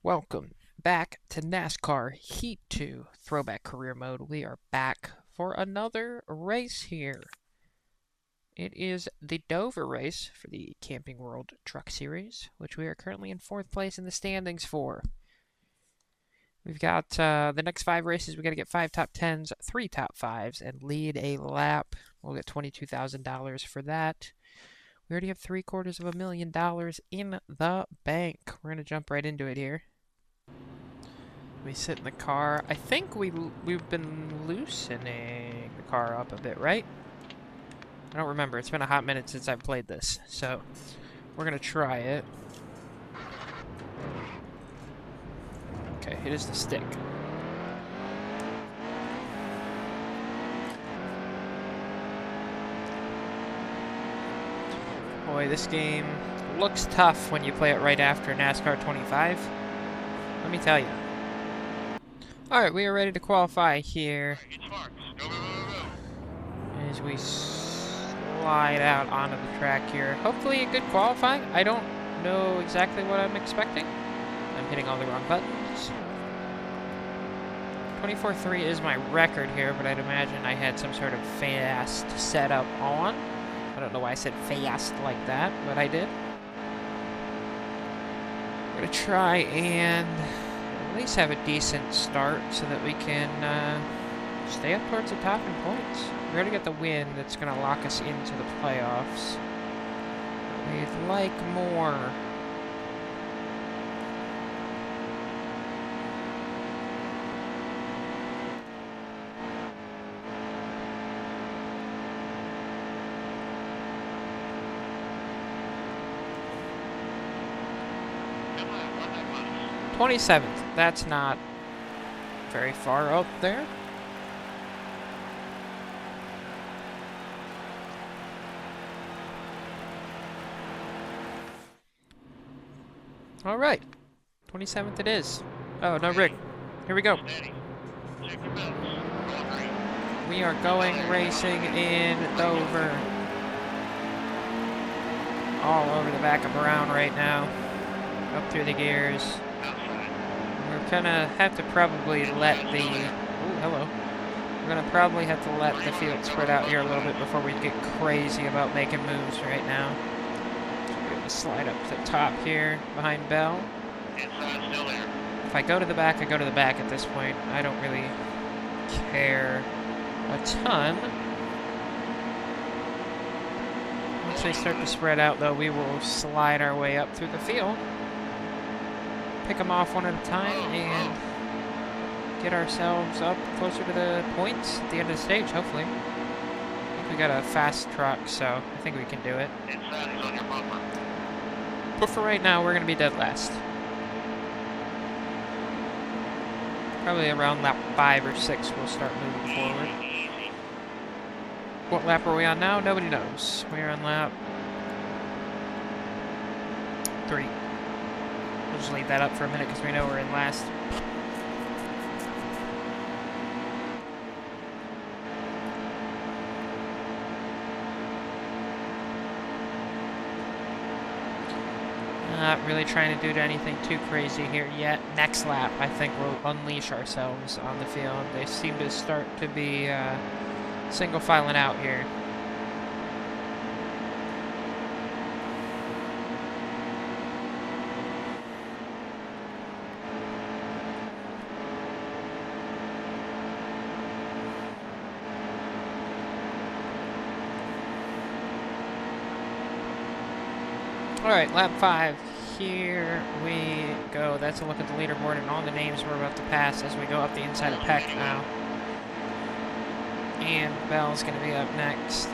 Welcome back to NASCAR Heat 2 Throwback Career Mode. We are back for another race here. It is the Dover race for the Camping World Truck Series, which we are currently in 4th place in the standings for. We've got the next 5 races. We got to get 5 top 10s, 3 top 5s, and lead a lap. We'll get $22,000 for that. We already have $750,000 in the bank. We're going to jump right into it here. We sit in the car. I think we've been loosening the car up a bit, right? I don't remember. It's been a hot minute since I've played this, so we're going to try it. Okay, it is the stick. Boy, this game looks tough when you play it right after NASCAR 25. Let me tell you. Alright, we are ready to qualify here. As we slide out onto the track here. Hopefully a good qualifying. I don't know exactly what I'm expecting. I'm hitting all the wrong buttons. 24.3 is my record here, but I'd imagine I had some sort of fast setup on. I don't know why I said fast like that, but I did. We're going to try and at least have a decent start so that we can stay up towards the top in points. We already got the win that's going to lock us into the playoffs. We'd like more. Run 27th. That's not very far up there. All right, 27th it is. Oh, no, Rick. Here we go. We are going racing in Dover. All over the back of Brown right now. Up through the gears. We're gonna have to probably let the... Ooh, hello. We're gonna probably have to let the field spread out here a little bit before we get crazy about making moves right now. Slide up to the top here behind Bell. Inside, still there. If I go to the back, I go to the back at this point. I don't really care a ton. Once they start to spread out, though, we will slide our way up through the field. Pick them off one at a time and get ourselves up closer to the points at the end of the stage, hopefully. I think we got a fast truck, so I think we can do it. Inside, he's on your bumper. But for right now, we're going to be dead last. Probably around lap 5 or 6, we'll start moving forward. What lap are we on now? Nobody knows. We're on lap 3. We'll just leave that up for a minute because we know we're in last. Not really trying to do anything too crazy here yet. Next lap, I think we'll unleash ourselves on the field. They seem to start to be single filing out here. Alright, lap 5. Here we go. That's a look at the leaderboard and all the names we're about to pass as we go up the inside of Peck now. And Bell's going to be up next.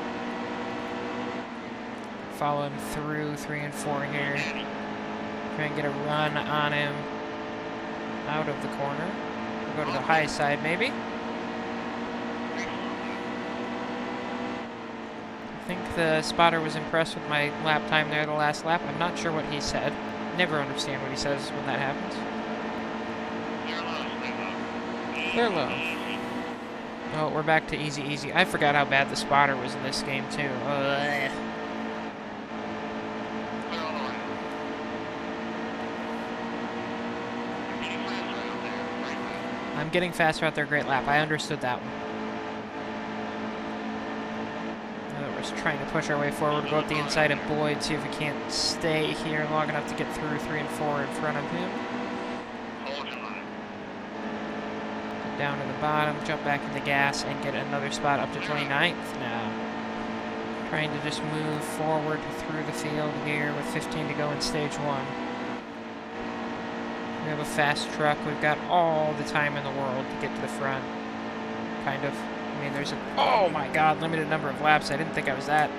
Follow him through 3 and 4 here. Try and get a run on him out of the corner. We'll go to the high side maybe. I think the spotter was impressed with my lap time there the last lap. I'm not sure what he said. Never understand what he says when that happens. They're low. Oh, we're back to easy, easy. I forgot how bad the spotter was in this game, too. I'm getting faster out there, great lap. I understood that one. We're just trying to push our way forward, go up the inside of Boyd, see if we can't stay here long enough to get through 3 and 4 in front of him. Down to the bottom, jump back in the gas, and get another spot up to 29th now. Trying to just move forward through the field here with 15 to go in stage 1. We have a fast truck. We've got all the time in the world to get to the front. Kind of. I mean, there's a... Oh my god, limited number of laps. I didn't think I was that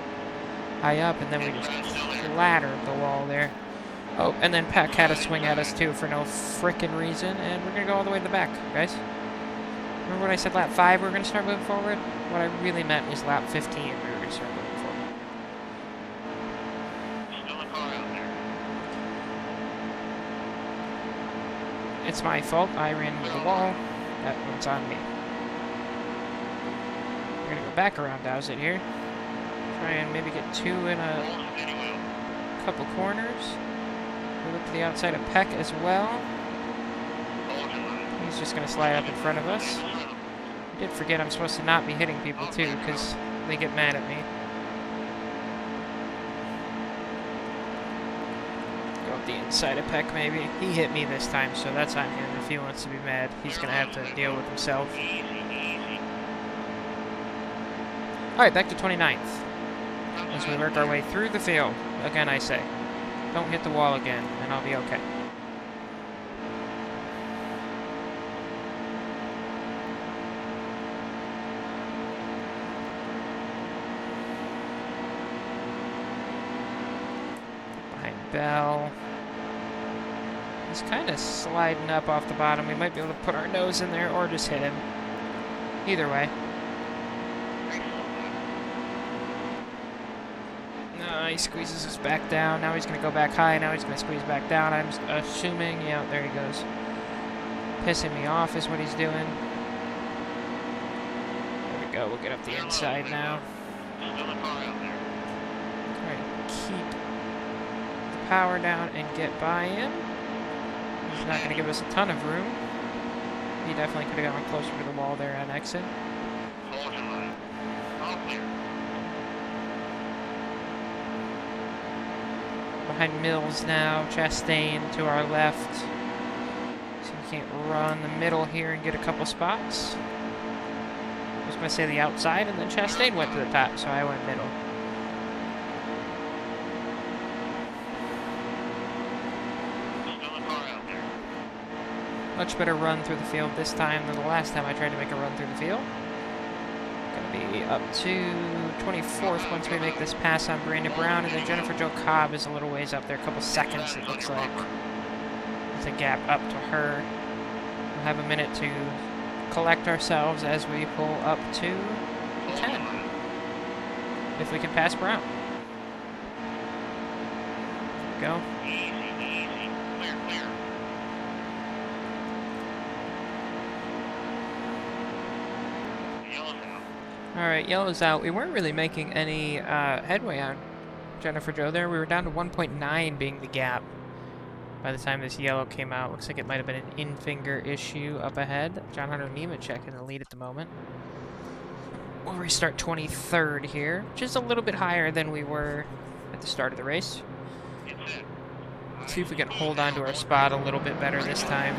high up, and then we just clattered the wall there. Oh, and then Peck had a swing at us too for no frickin' reason, and we're gonna go all the way to the back, guys. Remember when I said lap 5 we were gonna start moving forward? What I really meant was lap 15 we were gonna start moving forward. Still a car out there. It's my fault. I ran into the wall. That one's on me. We're gonna go back around Dowsett here. Try and maybe get 2 in a couple corners. We look to the outside of Peck as well. He's just gonna slide up in front of us. I did forget I'm supposed to not be hitting people too, because they get mad at me. Go up the inside of Peck maybe. He hit me this time, so that's on him. If he wants to be mad, he's gonna have to deal with himself. Alright, back to 29th. As we work our way through the field. Again, I say, don't hit the wall again, and I'll be okay. Bell. He's kind of sliding up off the bottom. We might be able to put our nose in there or just hit him. Either way. No, he squeezes us back down. Now he's going to go back high. Now he's going to squeeze back down. I'm assuming. Yeah, there he goes. Pissing me off is what he's doing. There we go. We'll get up the inside now. Try to keep power down and get by him. He's not going to give us a ton of room. He definitely could have gone closer to the wall there on exit. Behind Mills now, Chastain to our left. So we can't run the middle here and get a couple spots. I was going to say the outside, and then Chastain went to the top, so I went middle. Much better run through the field this time than the last time I tried to make a run through the field. Gonna be up to 24th once we make this pass on Brandon Brown, and then Jennifer Jo Cobb is a little ways up there, a couple seconds it looks like. There's a gap up to her. We'll have a minute to collect ourselves as we pull up to 10. If we can pass Brown. Go. Alright, yellow's out. We weren't really making any headway on Jennifer Jo there. We were down to 1.9 being the gap by the time this yellow came out. Looks like it might have been an in-finger issue up ahead. John Hunter Nemechek in the lead at the moment. We'll restart 23rd here, which is a little bit higher than we were at the start of the race. Let's see if we can hold on to our spot a little bit better this time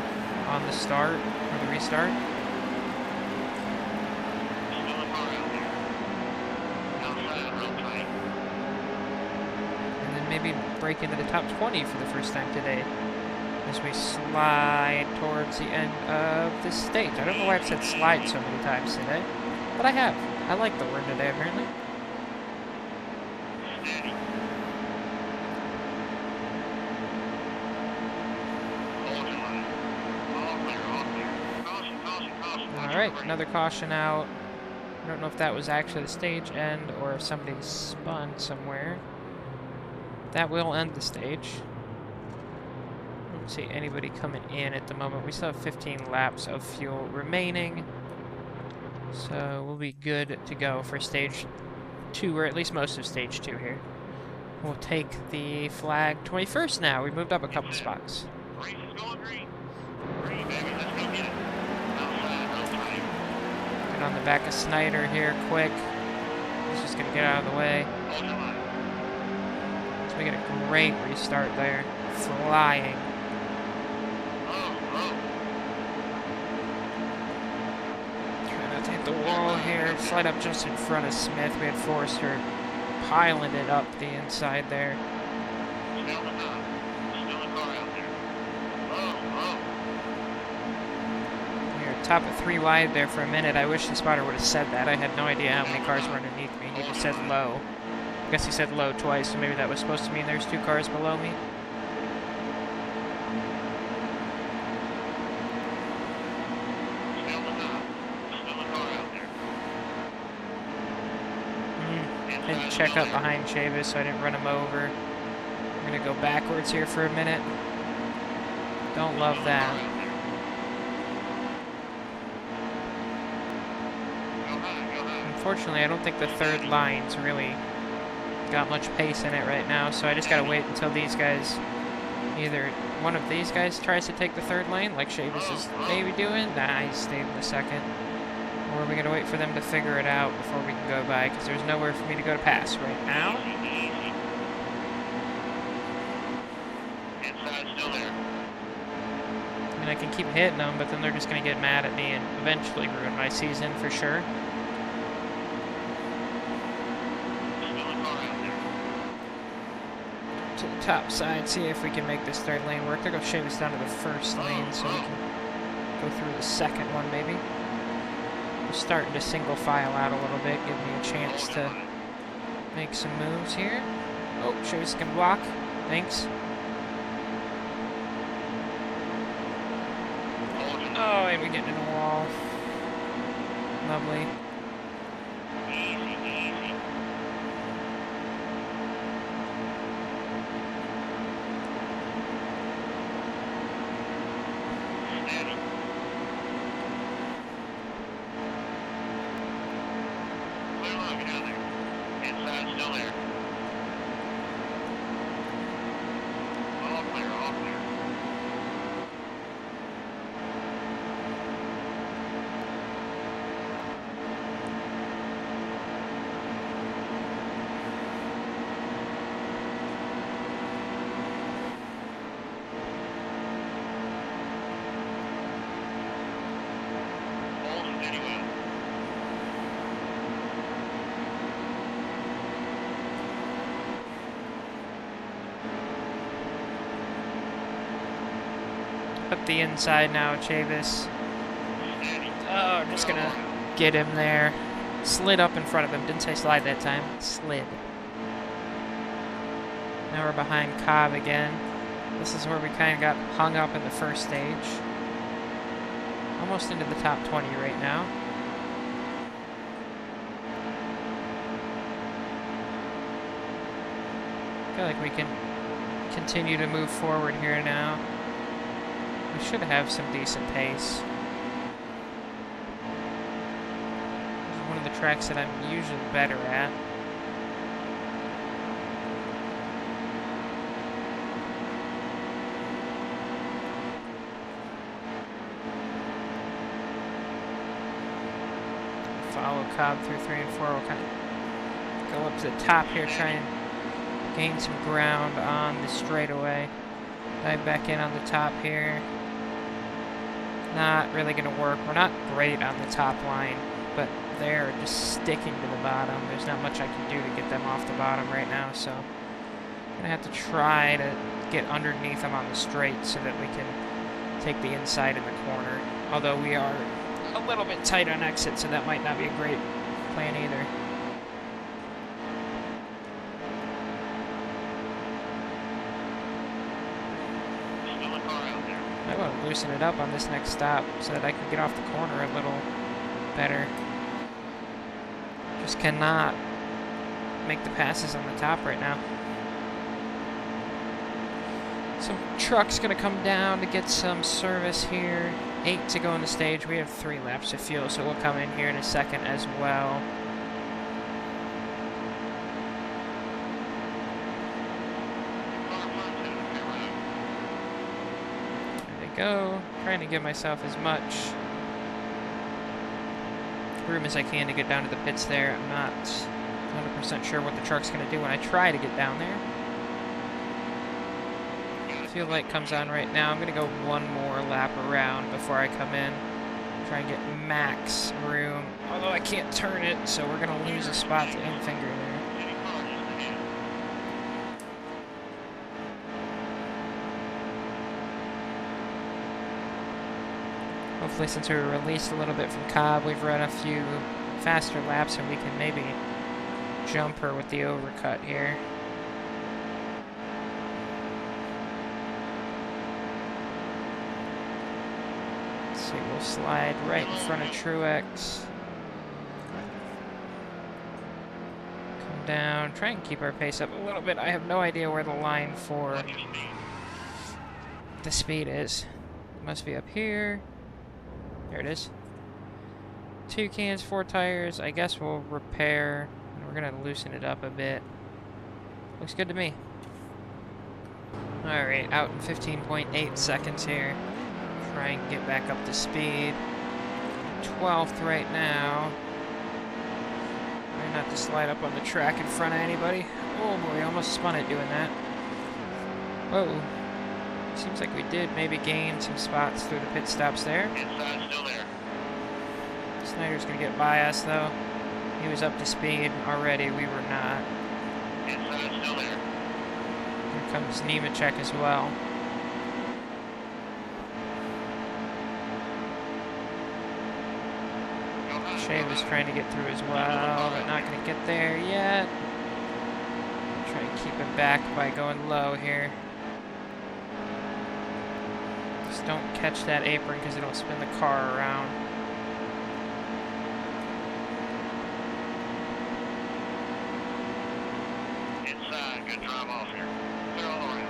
on the start, or the restart. Maybe break into the top 20 for the first time today as we slide towards the end of this stage. I don't know why I've said slide so many times today, but I have. I like the word today, apparently. Alright, another caution out. I don't know if that was actually the stage end or if somebody spun somewhere. That will end the stage. I don't see anybody coming in at the moment. We still have 15 laps of fuel remaining. So we'll be good to go for stage 2, or at least most of stage 2 here. We'll take the flag 21st now. We moved up a couple spots. Race is going green. Green, baby. Let's go get it. around the back of Snyder here quick. He's just gonna get out of the way. So we get a great restart there. Flying. Trying not to hit the wall here. Slide up just in front of Smith. We had Forrester piling it up the inside there. Top of 3 wide there for a minute. I wish the spotter would have said that. I had no idea how many cars were underneath me. He just said low. I guess he said low twice, so maybe that was supposed to mean there's 2 cars below me. Didn't check up behind Chavis, so I didn't run him over. We're gonna go backwards here for a minute. Don't love that. Unfortunately, I don't think the third line's really got much pace in it right now, so I just gotta wait until these guys, either one of these guys tries to take the third lane, like Chavis is maybe doing. Nah, he stayed in the second. Or we gotta wait for them to figure it out before we can go by, because there's nowhere for me to go to pass right now. I mean, I can keep hitting them, but then they're just gonna get mad at me and eventually ruin my season for sure. To the top side, see if we can make this third lane work. They're going to shave us down to the first lane so we can go through the second one maybe. We're starting to single file out a little bit, give me a chance to make some moves here. Oh, Chavis can block. Thanks. Oh, and we get in a wall. Lovely. Up the inside now, Chavis. Oh, I'm just gonna get him there. Slid up in front of him. Didn't say slide that time. Slid. Now we're behind Cobb again. This is where we kind of got hung up in the first stage. Almost into the top 20 right now. I feel like we can continue to move forward here now. We should have some decent pace. This is one of the tracks that I'm usually better at. Follow Cobb through 3 and 4. We'll kind of go up to the top here, try and gain some ground on the straightaway. Dive back in on the top here. Not really going to work. We're not great on the top line, but they're just sticking to the bottom. There's not much I can do to get them off the bottom right now, so I'm going to have to try to get underneath them on the straight so that we can take the inside in the corner. Although we are a little bit tight on exit, so that might not be a great plan either. I want to loosen it up on this next stop so that I can get off the corner a little better. Just cannot make the passes on the top right now. Some truck's going to come down to get some service here. 8 to go on the stage. We have 3 laps of fuel, so we'll come in here in a second as well. There they go. Trying to give myself as much room as I can to get down to the pits there. I'm not 100% sure what the truck's going to do when I try to get down there. Fuel light comes on right now. I'm going to go one more lap around before I come in. Try and get max room. Although I can't turn it, so we're going to lose a spot to Infinger there. Hopefully, since we were released a little bit from Cobb, we've run a few faster laps and we can maybe jump her with the overcut here. Let's see, we'll slide right in front of Truex. Come down, try and keep our pace up a little bit. I have no idea where the line for the speed is. It must be up here. There it is. 2 cans, 4 tires. I guess we'll repair. And we're going to loosen it up a bit. Looks good to me. Alright, out in 15.8 seconds here. Try and get back up to speed. 12th right now. Try not to slide up on the track in front of anybody. Oh boy, almost spun it doing that. Whoa. Seems like we did maybe gain some spots through the pit stops there. Inside, still there. Snyder's going to get by us, though. He was up to speed already. We were not. Inside, still there. Here comes Nemechek as well. Shea was trying to get through as well, but not going to get there yet. Try and keep it back by going low here. Just don't catch that apron because it'll spin the car around. Inside, good drive off here. Clear all around.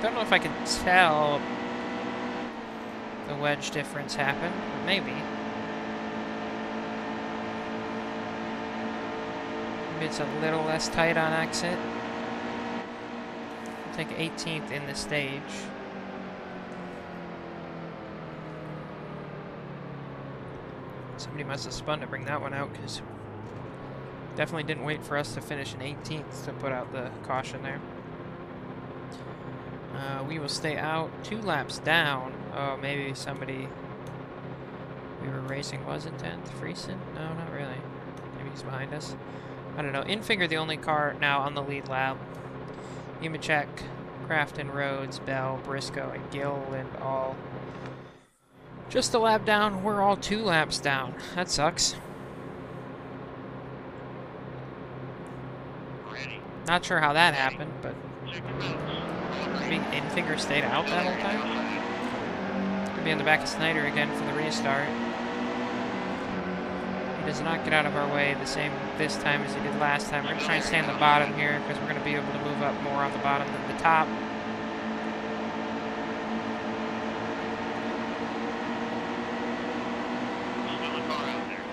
Don't know if I can tell the wedge difference happened, but maybe. Maybe it's a little less tight on exit. I'll take 18th in the stage. Somebody must have spun to bring that one out, because definitely didn't wait for us to finish in 18th to put out the caution there. We will stay out 2 laps down. Oh, maybe somebody we were racing was in 10th. Friesen? No, not really. Maybe he's behind us. I don't know. Infinger, the only car now on the lead lap. Nemechek, Crafton, Rhodes, Bell, Briscoe, and Gilliland all just a lap down. We're all 2 laps down. That sucks. Ready. Not sure how that happened, but maybe Infinger stayed out that whole time. Could be on the back of Snyder again for the restart. He does not get out of our way the same this time as he did last time. We're going to try and stay on the bottom here because we're going to be able to move up more on the bottom than the top. Still a car out there.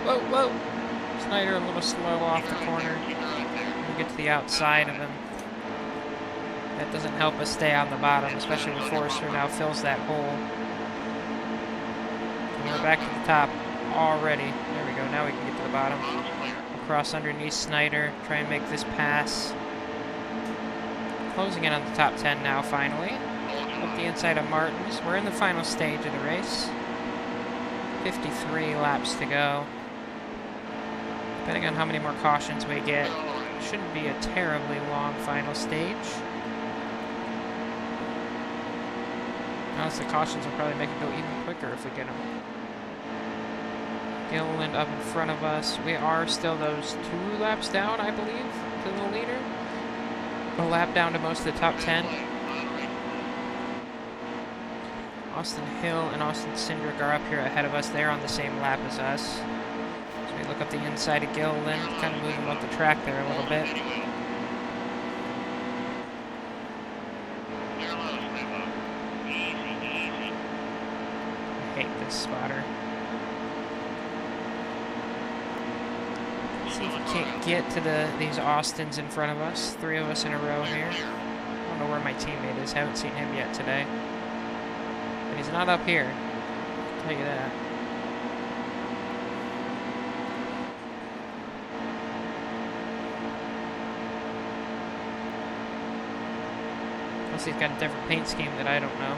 Whoa, whoa! Snyder a little slow off the corner. Keep her right there. We get to the outside of him. That doesn't help us stay on the bottom, especially when Forrester now fills that hole. And we're back to the top already. There we go, now we can get to the bottom. We'll cross underneath Snyder, try and make this pass. Closing in on the top 10 now, finally. Up the inside of Martins. We're in the final stage of the race. 53 laps to go. Depending on how many more cautions we get, it shouldn't be a terribly long final stage. Honestly, cautions will probably make it go even quicker if we get them. Gilliland up in front of us. We are still those 2 laps down, I believe, to the leader. A lap down to most of the top 10. Austin Hill and Austin Cindric are up here ahead of us. They're on the same lap as us. So we look up the inside of Gilliland, kind of moving up the track there a little bit. I hate this spotter. See if we can't get to these Austins in front of us. 3 of us in a row here. I don't know where my teammate is. Haven't seen him yet today. But he's not up here. I'll tell you that. Unless he's got a different paint scheme that I don't know.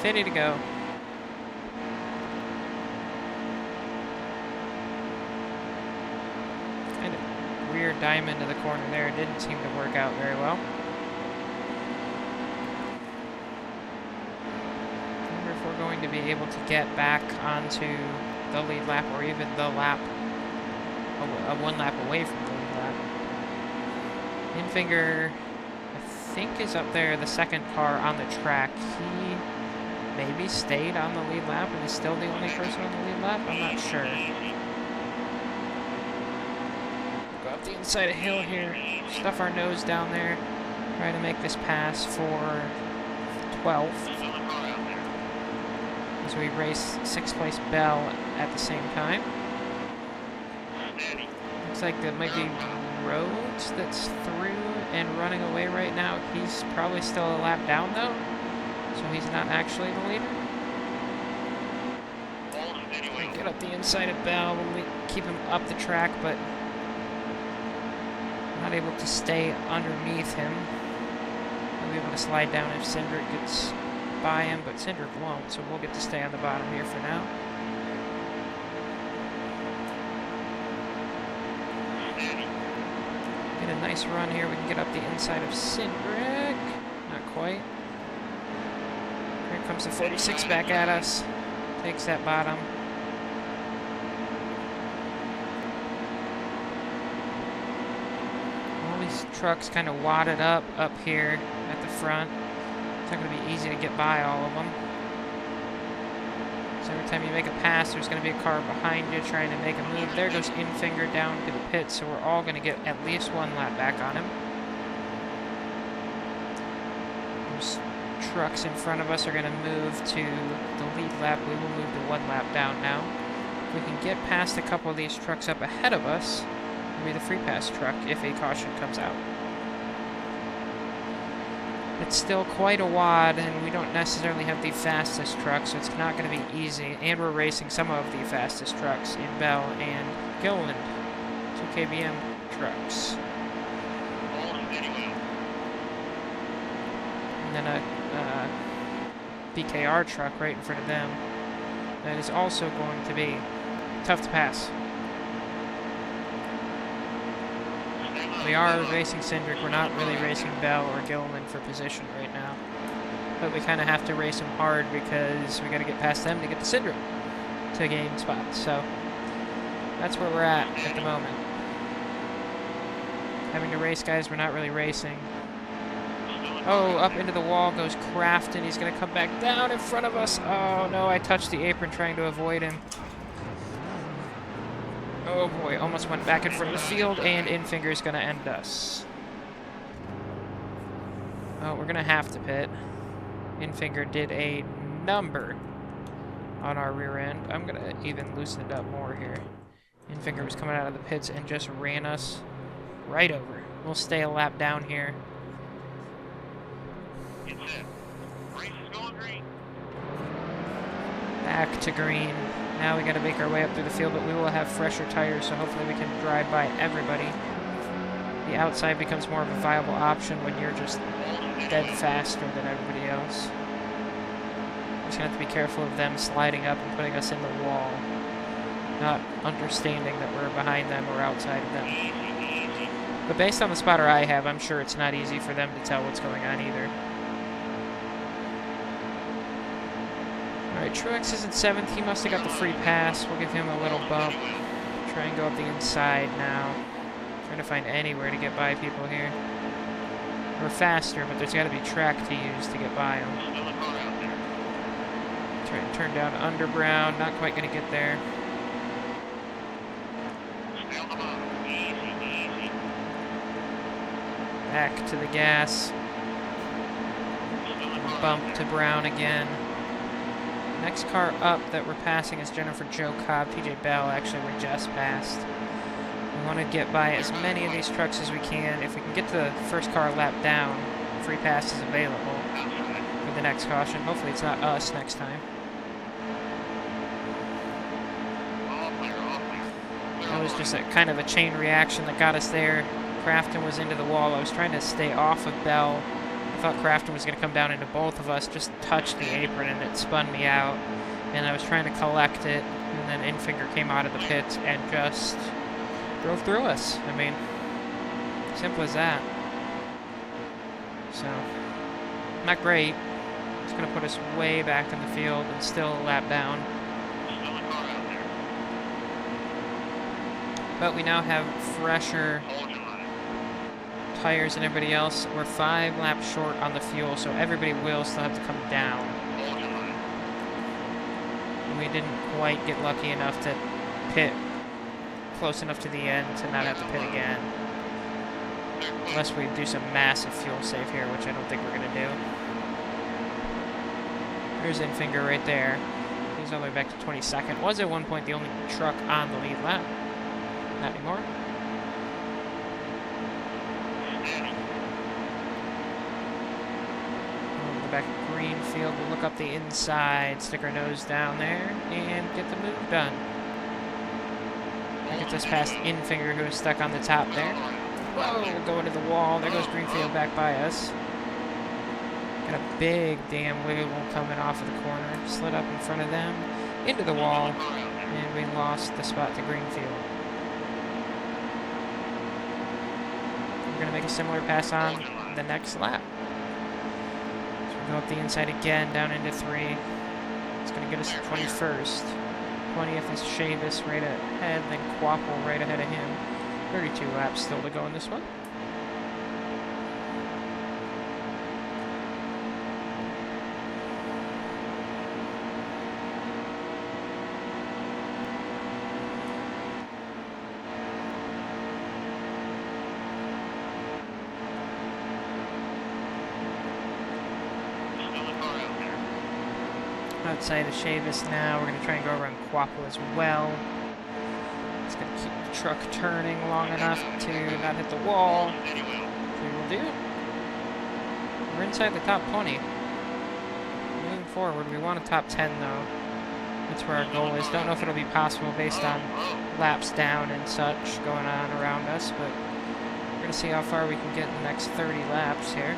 50 to go. Kind of weird diamond to the corner there. Didn't seem to work out very well. I wonder if we're going to be able to get back onto the lead lap or even the lap, one lap away from the lead lap. Infinger, I think, is up there, the second car on the track. He maybe stayed on the lead lap and is still the only person on the lead lap. I'm not sure. Go up the inside of hill here, stuff our nose down there, try to make this pass for 12th. As we race 6th place Bell at the same time. Looks like there might be Rhodes that's through and running away right now. He's probably still a lap down though, so he's not actually the leader. Get up the inside of Bell, we'll keep him up the track, but not able to stay underneath him. We'll be able to slide down if Cindric gets by him, but Cindric won't, so we'll get to stay on the bottom here for now. Get a nice run here. We can get up the inside of Cindric. Not quite. Here comes the 46 back at us. Takes that bottom. All these trucks kind of wadded up here at the front. It's not going to be easy to get by all of them. So every time you make a pass, there's going to be a car behind you trying to make a move. There goes Infinger down to the pit, so we're all going to get at least one lap back on him. Those trucks in front of us are going to move to the lead lap. We will move to 1 lap down now. If we can get past a couple of these trucks up ahead of us, it'll be the free pass truck if a caution comes out. It's still quite a wad, and we don't necessarily have the fastest truck, so it's not going to be easy. And we're racing some of the fastest trucks in Bell and Gilliland, 2 KBM trucks. And then a BKR truck right in front of them. That is also going to be tough to pass. We are racing Cindric. We're not really racing Bell or Gilliland for position right now. But we kind of have to race them hard because we got to get past them to get to Cindric to gain spots. So that's where we're at the moment. Having to race guys we're not really racing. Oh, up into the wall goes Crafton. He's going to come back down in front of us. Oh, no, I touched the apron trying to avoid him. Oh boy, almost went back in front of the field, and Infinger's going to end us. Oh, we're going to have to pit. Infinger did a number on our rear end. I'm going to even loosen it up more here. Infinger was coming out of the pits and just ran us right over. We'll stay a lap down here. Back to green. Now we got to make our way up through the field, but we will have fresher tires, so hopefully we can drive by everybody. The outside becomes more of a viable option when you're just dead faster than everybody else. We're just going to have to be careful of them sliding up and putting us in the wall, not understanding that we're behind them or outside of them. But based on the spotter I have, I'm sure it's not easy for them to tell what's going on either. Alright, Truex is in 7th. He must have got the free pass. We'll give him a little bump. Try and go up the inside now. Trying to find anywhere to get by people here. We're faster, but there's got to be track to use to get by them. Try to turn down under Brown. Not quite going to get there. Back to the gas. Bump to Brown again. Next car up that we're passing is Jennifer Joe Cobb, TJ Bell. Actually, we just passed. We want to get by as many of these trucks as we can. If we can get the first car lap down, free pass is available for the next caution. Hopefully it's not us next time. That was just a kind of a chain reaction that got us there. Crafton was into the wall. I was trying to stay off of Bell. I thought Crafton was going to come down into both of us, just touched the apron, and it spun me out. And I was trying to collect it, and then Infinger came out of the pits and just drove through us. I mean, simple as that. So, not great. It's going to put us way back in the field and still a lap down. But we now have fresher tires than everybody else. We're 5 laps short on the fuel, so everybody will still have to come down. We didn't quite get lucky enough to pit close enough to the end to not have to pit again. Unless we do some massive fuel save here, which I don't think we're going to do. There's Infinger right there. He's all the way back to 22nd. Was at one point the only truck on the lead lap. Not anymore. We'll go back to Greenfield. We'll look up the inside, stick our nose down there, and get the move done. That gets us past Infinger, who is stuck on the top there. Whoa, we'll go into the wall. There goes Greenfield back by us. Got a big damn wiggle coming off of the corner. Slid up in front of them, into the wall, and we lost the spot to Greenfield. We're going to make a similar pass on the next lap. So we go up the inside again, down into 3. It's going to get us to 21st. 20th is Chavis right ahead, then Quapple right ahead of him. 32 laps still to go in this one. Outside of Chavis now. We're going to try and go around Quapple as well. It's going to keep the truck turning long enough to not hit the wall. We will do. We're inside the top 20. Moving forward, we want a top 10 though. That's where our goal is. Don't know if it'll be possible based on laps down and such going on around us, but we're going to see how far we can get in the next 30 laps here.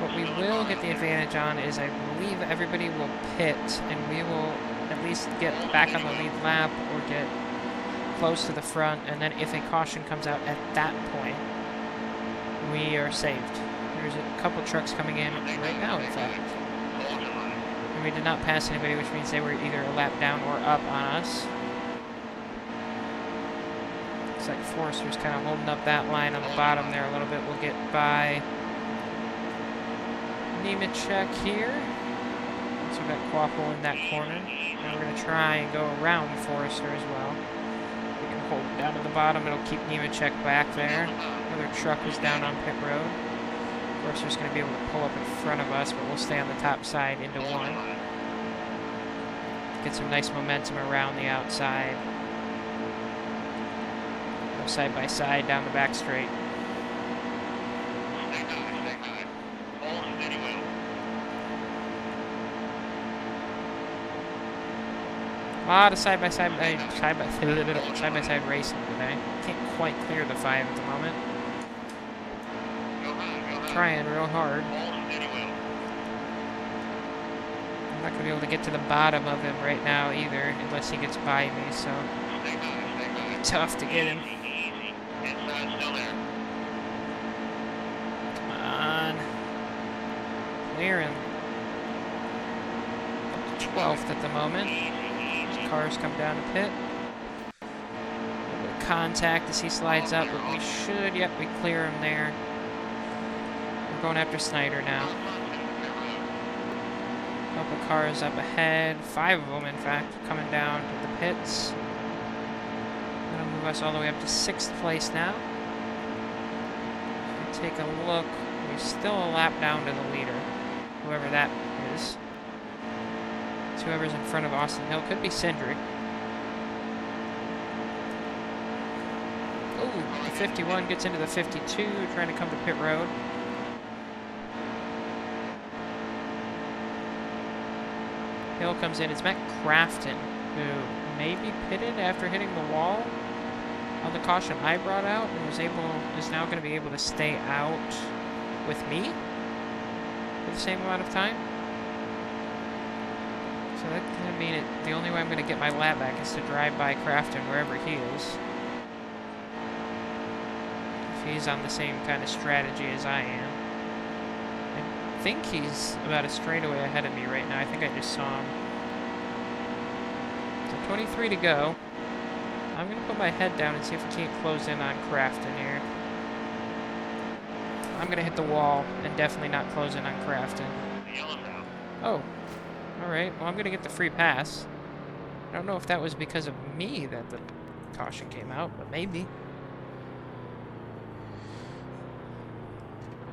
What we will get the advantage on is I believe everybody will pit, and we will at least get back on the lead lap or get close to the front, and then if a caution comes out at that point, we are saved. There's a couple trucks coming in right now, in fact. And we did not pass anybody, which means they were either a lap down or up on us. Looks like Forrester's kind of holding up that line on the bottom there a little bit. We'll get by Nemechek here. So we've got Quapple in that corner. And we're going to try and go around Forrester as well. We can hold it down to the bottom. It'll keep Nemechek back there. Another truck is down on pit road. Forrester's going to be able to pull up in front of us, but we'll stay on the top side into 1. Get some nice momentum around the outside. Go side by side down the back straight. A lot of side-by-side racing today. Can't quite clear the 5 at the moment. Trying real hard. I'm not going to be able to get to the bottom of him right now either, unless he gets by me, so it's tough to get him. Come on. Clear him. Up to 12th at the moment. Cars come down to pit. A little bit of contact as he slides up, but we should, yep, we clear him there. We're going after Snyder now. Couple cars up ahead, 5 of them in fact, coming down to the pits. That'll move us all the way up to 6th place now. If we take a look, we're still a lap down to the leader. whoever that is. It's whoever's in front of Austin Hill. Could be Cindric. Oh, the 51 gets into the 52, trying to come to pit road. Hill comes in. It's Matt Crafton, who may be pitted after hitting the wall on the caution I brought out, and is now going to be able to stay out with me for the same amount of time. So that's going to mean the only way I'm going to get my lap back is to drive by Crafton wherever he is. If he's on the same kind of strategy as I am. I think he's about a straightaway ahead of me right now. I think I just saw him. So 23 to go. I'm going to put my head down and see if we can't close in on Crafton here. I'm going to hit the wall and definitely not close in on Crafton. Oh. Alright, well I'm going to get the free pass. I don't know if that was because of me that the caution came out, but maybe.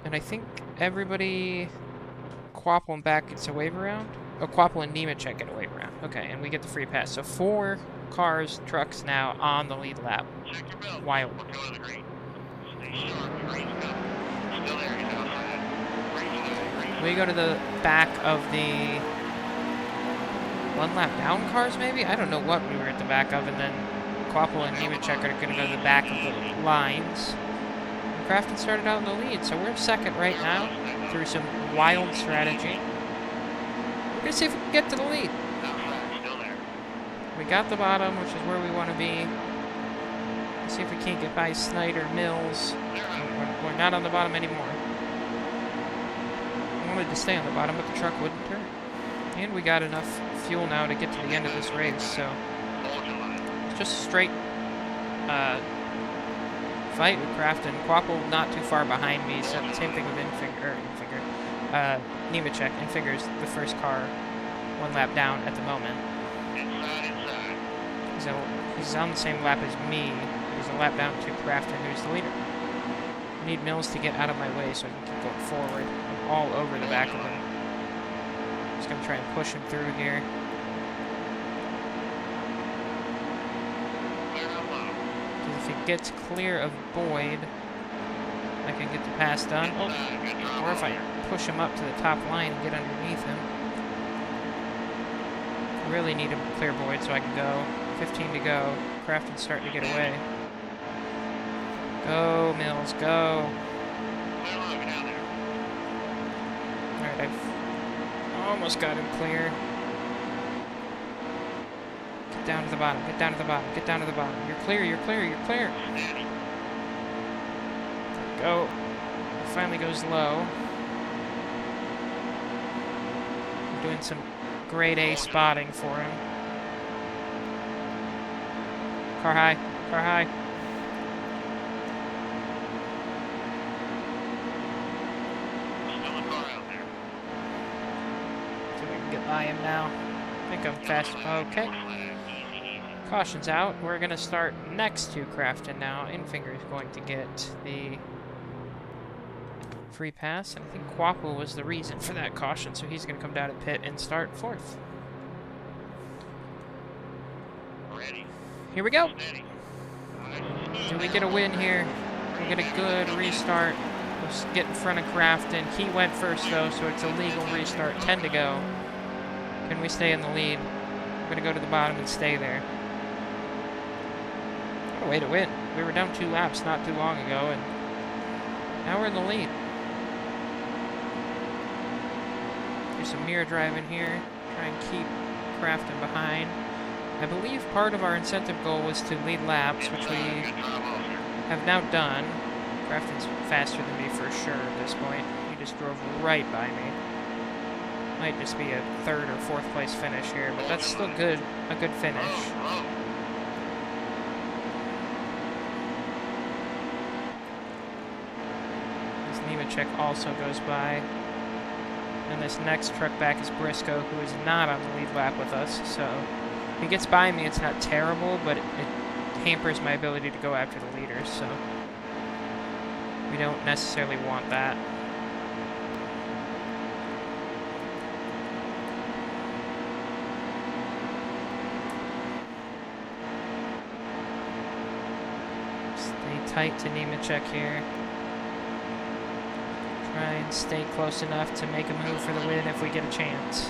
And I think everybody... Quapple and back gets a wave around? Oh, Quapple and Nemechek get a wave around. Okay, and we get the free pass. So 4 cars, trucks now on the lead lap. Wild. We go to the back of the 1 lap down cars, maybe? I don't know what we were at the back of, and then Quapple and Nemechek are going to go to the back of the lines. And Crafton started out in the lead, so we're second right now through some wild strategy. We're going to see if we can get to the lead. We got the bottom, which is where we want to be. Let's see if we can't get by Snyder, Mills. We're not on the bottom anymore. I wanted to stay on the bottom, but the truck wouldn't turn. And we got enough fuel now to get to the end of this race, so it's just a straight fight with Crafton. Quapple not too far behind me, so same thing with Nemechek. Infigur's the first car 1 lap down at the moment. So he's on the same lap as me. He's a lap down to Crafton, who's the leader. I need Mills to get out of my way so I can keep going forward. I'm all over the back of him. Just gonna try and push him through here. Because if he gets clear of Boyd, I can get the pass done. Oh, or if I push him up to the top line and get underneath him. Really need to clear Boyd so I can go. 15 to go. Crafton's starting to get away. Go, Mills, go. Alright, I've almost got him clear. Get down to the bottom, get down to the bottom, get down to the bottom. You're clear, you're clear, you're clear. Go. It finally goes low. I'm doing some grade A spotting for him. Car high, car high. See if I can get by him now. I think I'm fast. Okay. Caution's out. We're going to start next to Crafton now. Infinger is going to get the free pass. And I think Quapple was the reason for that caution, so he's going to come down to pit and start 4th. Here we go. Do we get a win here? We get a good restart. Let's get in front of Crafton. He went first though, so it's a legal restart. 10 to go. Can we stay in the lead? I'm gonna go to the bottom and stay there. What a way to win. We were down 2 laps not too long ago, and now we're in the lead. Do some mirror driving here. Try and keep Crafton behind. I believe part of our incentive goal was to lead laps, which we have now done. Crafton's faster than me for sure at this point. He just drove right by me. Might just be a 3rd or 4th place finish here, but that's still good. A good finish. This Nemechek also goes by. And this next truck back is Briscoe, who is not on the lead lap with us, so if he gets by me, it's not terrible, but it hampers my ability to go after the leaders, so we don't necessarily want that. tight to Nemechek here. Try and stay close enough to make a move for the win if we get a chance.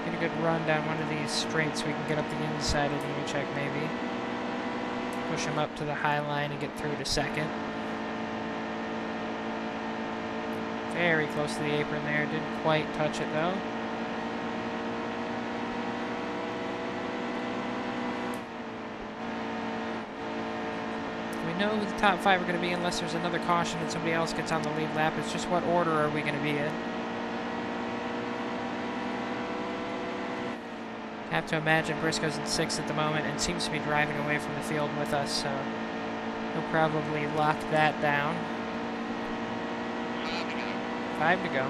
Get a good run down one of these straights so we can get up the inside of Nemechek maybe. Push him up to the high line and get through to second. Very close to the apron there. Didn't quite touch it though. We know who the top 5 are going to be unless there's another caution and somebody else gets on the lead lap. It's just what order are we going to be in? Have to imagine Briscoe's in 6th at the moment and seems to be driving away from the field with us, so he'll probably lock that down. 5 to go.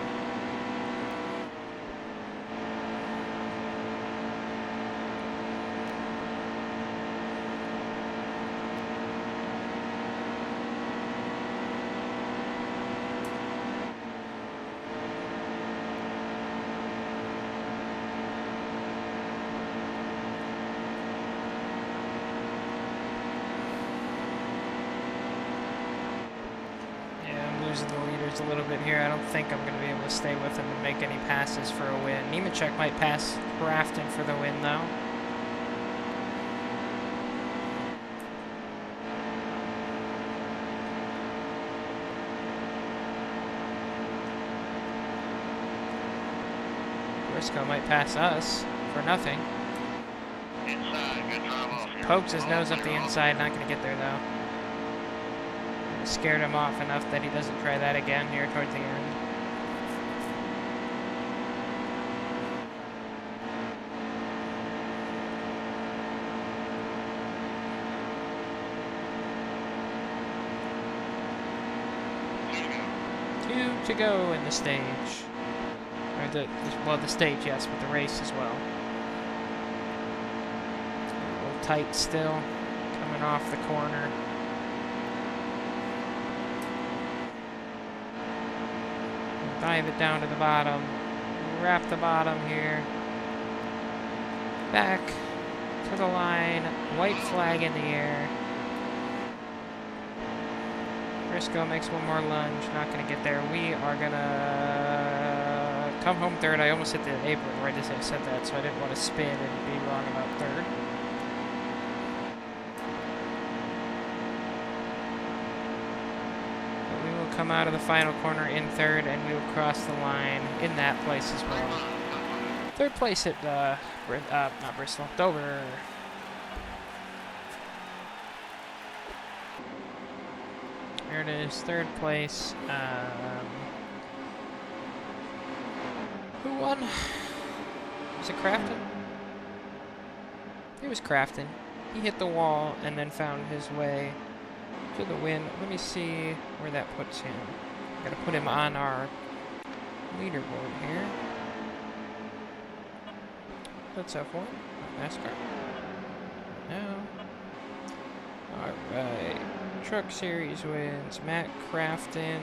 Losing the leaders a little bit here. I don't think I'm going to be able to stay with him and make any passes for a win. Nemechek might pass Grafton for the win, though. Briscoe might pass us for nothing. Inside, good drive off here. Pokes his nose up the inside, not going to get there, though. Scared him off enough that he doesn't try that again here towards the end. Two to go in the stage. Or the stage, yes, but the race as well. A little tight still, coming off the corner. Dive it down to the bottom. Wrap the bottom here. Back to the line. White flag in the air. Briscoe makes one more lunge. Not going to get there. We are going to come home third. I almost hit the apron right as I said that, so I didn't want to spin and be wrong about third. Come out of the final corner in third, and we will cross the line in that place as well. Third place at not Bristol, Dover. There it is, third place. Who won? Was it Crafton? It was Crafton. He hit the wall and then found his way to the win. Let me see where that puts him. Gotta put him on our leaderboard here. That's F1. NASCAR. No. Alright. Truck Series wins. Matt Crafton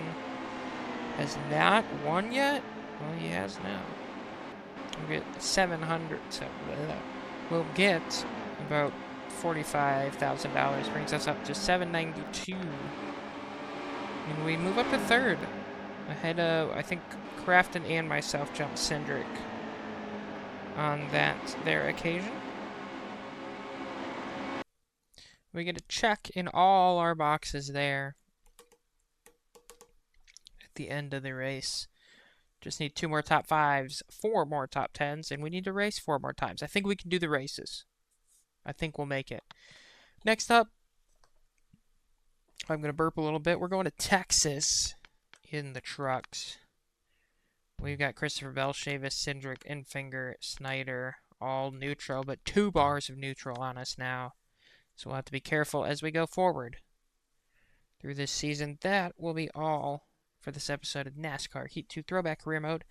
has not won yet? Well, he has now. We'll get 700. So we'll get about $45,000, brings us up to $792, and we move up to third, ahead of, I think, Crafton and myself jumped Cindric on their occasion. We get a check in all our boxes there at the end of the race. Just need 2 more top 5s, 4 more top 10s, and we need to race 4 more times. I think we can do the races. I think we'll make it. Next up, I'm going to burp a little bit. We're going to Texas in the trucks. We've got Christopher Belshavis, Cindric, Infinger, Snyder, all neutral, but 2 bars of neutral on us now. So we'll have to be careful as we go forward through this season. That will be all for this episode of NASCAR Heat 2 Throwback Career Mode.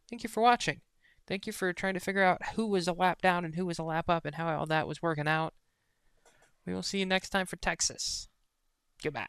Thank you for watching. Thank you for trying to figure out who was a lap down and who was a lap up and how all that was working out. We will see you next time for Texas. Goodbye.